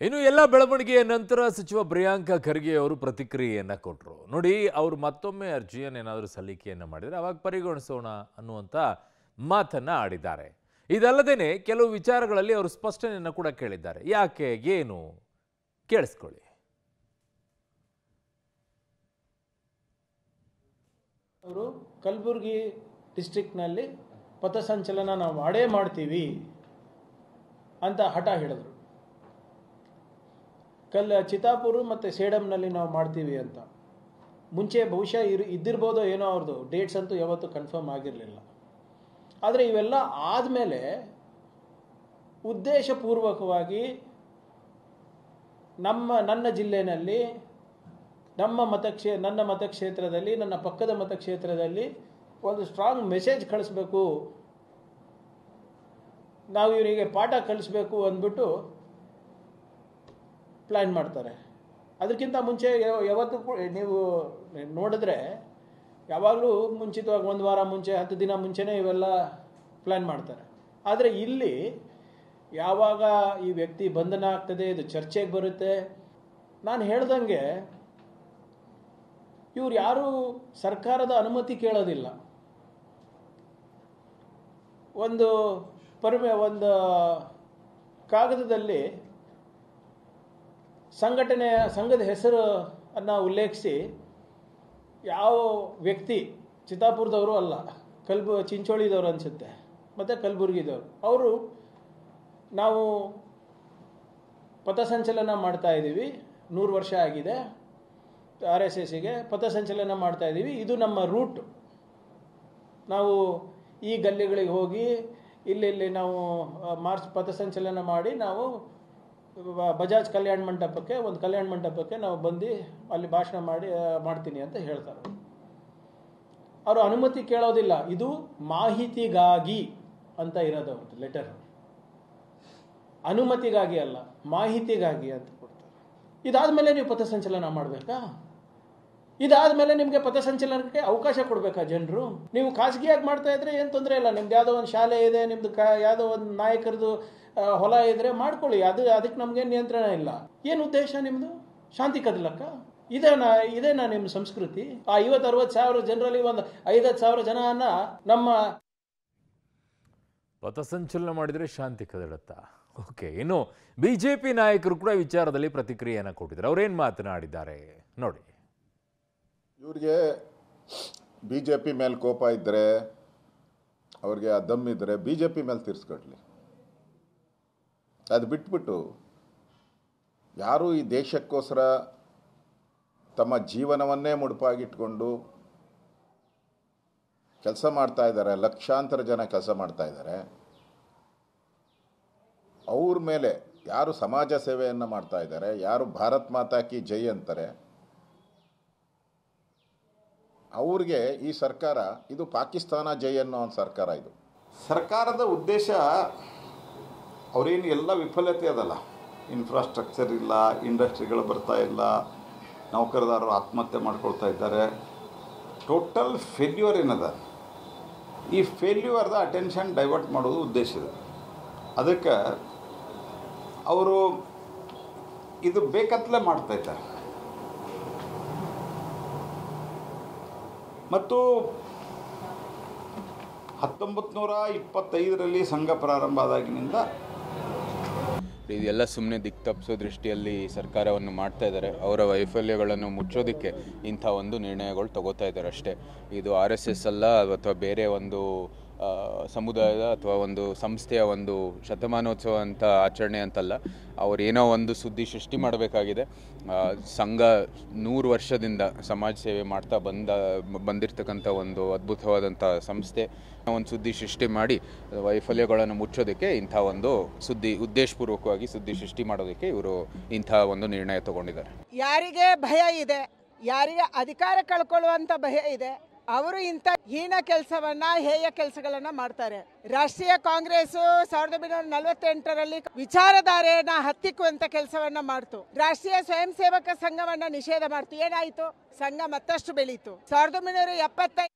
ಇನ್ನು ಎಲ್ಲ ಬೆಳವಣಿಗೆಯ ನಂತರ ಸಚಿವ ಪ್ರಿಯಾಂಕ ಖರ್ಗೆ ಅವರು ಪ್ರತಿಕ್ರಿಯೆಯನ್ನ ಕೊಟ್ಟರು. ನೋಡಿ, ಅವರು ಮತ್ತೊಮ್ಮೆ ಅರ್ಜಿಯನ್ನು ಏನಾದರೂ ಸಲ್ಲಿಕೆಯನ್ನ ಮಾಡಿದರೆ ಅವಾಗ ಪರಿಗಣಿಸೋಣ ಅನ್ನುವಂತ ಮಾತನ್ನ ಆಡಿದ್ದಾರೆ. ಇದಲ್ಲದೇನೆ ಕೆಲವು ವಿಚಾರಗಳಲ್ಲಿ ಅವರು ಸ್ಪಷ್ಟನೆಯನ್ನು ಕೂಡ ಕೇಳಿದ್ದಾರೆ. ಯಾಕೆ, ಏನು, ಕೇಳಿಸ್ಕೊಳ್ಳಿ. ಅವರು ಕಲಬುರಗಿ ಡಿಸ್ಟ್ರಿಕ್ಟ್ನಲ್ಲಿ ಪಥಸಂಚಲನ ನಾವು ಮಾಡೇ ಮಾಡ್ತೀವಿ ಅಂತ ಹಠ ಹಿಡಿದ್ರು. ಚಿತ್ತಾಪುರ ಮತ್ತು ಸೇಡಂನಲ್ಲಿ ನಾವು ಮಾಡ್ತೀವಿ ಅಂತ ಮುಂಚೆ ಬಹುಶಃ ಇದ್ದಿರ್ಬೋದೋ ಏನೋ, ಅವ್ರದ್ದು ಡೇಟ್ಸ್ ಅಂತೂ ಯಾವತ್ತೂ ಕನ್ಫರ್ಮ್ ಆಗಿರಲಿಲ್ಲ. ಆದರೆ ಇವೆಲ್ಲ ಆದಮೇಲೆ ಉದ್ದೇಶಪೂರ್ವಕವಾಗಿ ನನ್ನ ಜಿಲ್ಲೆಯಲ್ಲಿ ನನ್ನ ಮತಕ್ಷೇತ್ರದಲ್ಲಿ, ನನ್ನ ಪಕ್ಕದ ಮತಕ್ಷೇತ್ರದಲ್ಲಿ ಒಂದು ಸ್ಟ್ರಾಂಗ್ ಮೆಸೇಜ್ ಕಳಿಸ್ಬೇಕು, ನಾವು ಇವರಿಗೆ ಪಾಠ ಕಲಿಸ್ಬೇಕು ಅಂದ್ಬಿಟ್ಟು ಪ್ಲ್ಯಾನ್ ಮಾಡ್ತಾರೆ. ಅದಕ್ಕಿಂತ ಮುಂಚೆ ಯಾವತ್ತೂ ನೀವು ನೋಡಿದ್ರೆ ಯಾವಾಗಲೂ ಮುಂಚಿತವಾಗಿ 1 ವಾರ ಮುಂಚೆ 10 ದಿನ ಮುಂಚೆನೇ ಇವೆಲ್ಲ ಪ್ಲ್ಯಾನ್ ಮಾಡ್ತಾರೆ. ಆದರೆ ಇಲ್ಲಿ ಯಾವಾಗ ಈ ವ್ಯಕ್ತಿ ಬಂಧನ ಆಗ್ತದೆ, ಇದು ಚರ್ಚೆಗೆ ಬರುತ್ತೆ, ನಾನು ಹೇಳ್ದಂಗೆ ಇವ್ರು ಯಾರೂ ಸರ್ಕಾರದ ಅನುಮತಿ ಕೇಳೋದಿಲ್ಲ. ಒಂದು ಕಾಗದದಲ್ಲಿ ಸಂಘದ ಹೆಸರು ಅನ್ನು ಉಲ್ಲೇಖಿಸಿ ಯಾವ ವ್ಯಕ್ತಿ ಚಿತ್ತಾಪುರದವರು ಅಲ್ಲ, ಚಿಂಚೋಳಿದವರು ಅನಿಸುತ್ತೆ, ಮತ್ತು ಕಲಬುರಗಿದವರು, ಅವರು ನಾವು ಪಥಸಂಚಲನ ಮಾಡ್ತಾ ಇದ್ದೀವಿ, 100 ವರ್ಷ ಆಗಿದೆ RSSಗೆ ಪಥಸಂಚಲನ ಮಾಡ್ತಾ ಇದ್ದೀವಿ, ಇದು ನಮ್ಮ ರೂಟ್, ನಾವು ಈ ಗಲ್ಲಿಗಳಿಗೆ ಹೋಗಿ ಇಲ್ಲಿ ನಾವು ಪಥಸಂಚಲನ ಮಾಡಿ ನಾವು ಬಜಾಜ್ ಒಂದು ಕಲ್ಯಾಣ ಮಂಟಪಕ್ಕೆ ನಾವು ಬಂದು ಅಲ್ಲಿ ಭಾಷಣ ಮಾಡ್ತೀನಿ ಅಂತ ಹೇಳ್ತಾರೆ. ಅವರು ಅನುಮತಿ ಕೇಳೋದಿಲ್ಲ. ಇದು ಮಾಹಿತಿಗಾಗಿ ಅಂತ ಇರೋದು ಅವ್ರದ್ದು ಲೆಟರ್, ಅನುಮತಿಗಾಗಿ ಅಲ್ಲ, ಮಾಹಿತಿಗಾಗಿ ಅಂತ ಕೊಡ್ತಾರೆ. ಇದಾದಮೇಲೆ ನೀವು ಪಥಸಂಚಲನ ಮಾಡಬೇಕಾ? ಇದಾದಮೇಲೆ ನಿಮಗೆ ಪಥಸಂಚಲನಕ್ಕೆ ಅವಕಾಶ ಕೊಡಬೇಕಾ ಜನರು? ನೀವು ಖಾಸಗಿಯಾಗಿ ಮಾಡ್ತಾ ಇದ್ರೆ ಏನು ತೊಂದರೆ ಇಲ್ಲ. ನಿಮ್ದು ಯಾವುದೋ ಒಂದು ಶಾಲೆ ಇದೆ, ನಿಮ್ದು ಯಾವುದೋ ಒಂದು ನಾಯಕರದು ಹೊಲ ಇದ್ರೆ ಮಾಡ್ಕೊಳ್ಳಿ, ಅದಕ್ಕೆ ನಮ್ಗೇನು ನಿಯಂತ್ರಣ ಇಲ್ಲ. ಏನು ಉದ್ದೇಶ ನಿಮ್ಮದು? ಶಾಂತಿ ಕದಲಕ್ಕ? ಇದೇನಾ ನಿಮ್ಮ ಸಂಸ್ಕೃತಿ? ಆ 50-60 ಸಾವಿರ ಜನರಲ್ಲಿ ಒಂದು 5-10 ಸಾವಿರ ಜನನ ನಮ್ಮ ಪಥಸಂಚಲನ ಮಾಡಿದರೆ ಶಾಂತಿ ಕದಡುತ್ತಾ? ಓಕೆ. ಇನ್ನು ಬಿಜೆಪಿ ನಾಯಕರು ಕೂಡ ವಿಚಾರದಲ್ಲಿ ಪ್ರತಿಕ್ರಿಯೆಯನ್ನು ಕೊಟ್ಟಿದ್ದಾರೆ. ಅವ್ರೇನು ಮಾತನಾಡಿದ್ದಾರೆ ನೋಡಿ. ಇವ್ರಿಗೆ BJP ಮೇಲೆ ಕೋಪ ಇದ್ದರೆ, ಅವ್ರಿಗೆ ಆ ದಮ್ಮಿದ್ದರೆ BJP ಮೇಲೆ ತೀರಿಸ್ಕೊಡ್ಲಿ. ಅದು ಬಿಟ್ಬಿಟ್ಟು ಯಾರು ಈ ದೇಶಕ್ಕೋಸ್ಕರ ತಮ್ಮ ಜೀವನವನ್ನೇ ಮುಡುಪಾಗಿಟ್ಕೊಂಡು ಕೆಲಸ ಮಾಡ್ತಾ ಇದ್ದಾರೆ, ಲಕ್ಷಾಂತರ ಜನ ಕೆಲಸ ಮಾಡ್ತಾ ಇದ್ದಾರೆ, ಅವ್ರ ಮೇಲೆ ಯಾರು ಸಮಾಜ ಸೇವೆಯನ್ನು ಮಾಡ್ತಾ ಇದ್ದಾರೆ, ಯಾರು ಭಾರತ್ ಮಾತಾ ಕಿ ಜೈ ಅಂತಾರೆ, ಅವ್ರಿಗೆ ಈ ಸರ್ಕಾರ ಇದು ಪಾಕಿಸ್ತಾನ ಜೈ ಅನ್ನೋ ಒಂದು ಸರ್ಕಾರ. ಇದು ಸರ್ಕಾರದ ಉದ್ದೇಶ ಅವರೇನು ಎಲ್ಲ ವಿಫಲತೆ ಅದಲ್ಲ, ಇನ್ಫ್ರಾಸ್ಟ್ರಕ್ಚರ್ ಇಲ್ಲ, ಇಂಡಸ್ಟ್ರಿಗಳು ಬರ್ತಾ ಇಲ್ಲ, ನೌಕರದಾರರು ಆತ್ಮಹತ್ಯೆ ಮಾಡ್ಕೊಳ್ತಾ ಇದ್ದಾರೆ, ಟೋಟಲ್ ಫೇಲ್ಯೂರ್ ಏನದ. ಈ ಫೇಲ್ಯೂರ್ದ ಅಟೆನ್ಷನ್ ಡೈವರ್ಟ್ ಮಾಡೋದು ಉದ್ದೇಶ ಇದೆ. ಅದಕ್ಕೆ ಅವರು ಇದು ಬೇಕಂತಲೇ ಮಾಡ್ತಾಯಿದ್ದಾರೆ. ಮತ್ತು 1925ರಲ್ಲಿ ಸಂಘ ಪ್ರಾರಂಭ ಆದಾಗಿನಿಂದ ಇದೆಲ್ಲ ಸುಮ್ಮನೆ ದಿಕ್ಕು ತಪ್ಪಿಸೋ ದೃಷ್ಟಿಯಲ್ಲಿ ಸರ್ಕಾರವನ್ನು ಮಾಡ್ತಾ ಇದ್ದಾರೆ. ಅವರ ವೈಫಲ್ಯಗಳನ್ನು ಮುಚ್ಚೋದಕ್ಕೆ ಇಂಥ ಒಂದು ನಿರ್ಣಯಗಳು ತಗೋತಾ ಇದ್ದಾರೆ ಅಷ್ಟೇ. ಇದು RSS ಅಲ್ಲ, ಅಥವಾ ಬೇರೆ ಒಂದು ಸಮುದಾಯದ ಅಥವಾ ಒಂದು ಸಂಸ್ಥೆಯ ಒಂದು ಶತಮಾನೋತ್ಸವ ಅಂತ ಆಚರಣೆ ಅಂತಲ್ಲ. ಅವ್ರು ಏನೋ ಒಂದು ಸುದ್ದಿ ಸೃಷ್ಟಿ ಮಾಡಬೇಕಾಗಿದೆ. ಸಂಘ 100 ವರ್ಷದಿಂದ ಸಮಾಜ ಸೇವೆ ಮಾಡ್ತಾ ಬಂದಿರತಕ್ಕಂಥ ಒಂದು ಅದ್ಭುತವಾದಂಥ ಸಂಸ್ಥೆ. ಒಂದು ಸುದ್ದಿ ಸೃಷ್ಟಿ ಮಾಡಿ ವೈಫಲ್ಯಗಳನ್ನು ಮುಚ್ಚೋದಕ್ಕೆ ಇಂಥ ಒಂದು ಉದ್ದೇಶಪೂರ್ವಕವಾಗಿ ಸುದ್ದಿ ಸೃಷ್ಟಿ ಮಾಡೋದಕ್ಕೆ ಇವರು ಇಂಥ ಒಂದು ನಿರ್ಣಯ ತಗೊಂಡಿದ್ದಾರೆ. ಯಾರಿಗೆ ಭಯ ಇದೆ, ಯಾರಿಗೆ ಅಧಿಕಾರ ಕಳ್ಕೊಳ್ಳುವಂಥ ಭಯ ಇದೆ, ಅವರು ಇಂಥ ಹೀನ ಕೆಲಸವನ್ನ, ಹೇಯ ಕೆಲಸಗಳನ್ನ ಮಾಡ್ತಾರೆ. ರಾಷ್ಟ್ರೀಯ ಕಾಂಗ್ರೆಸ್ 1948ರಲ್ಲಿ ವಿಚಾರಧಾರೆಯನ್ನ ಹತ್ತಿಕ್ಕುವಂತ ಕೆಲಸವನ್ನ ಮಾಡ್ತು. ರಾಷ್ಟ್ರೀಯ ಸ್ವಯಂ ಸೇವಕ ಸಂಘವನ್ನ ನಿಷೇಧ ಮಾಡ್ತು. ಏನಾಯ್ತು? ಸಂಘ ಮತ್ತಷ್ಟು ಬೆಳೀತು. 1975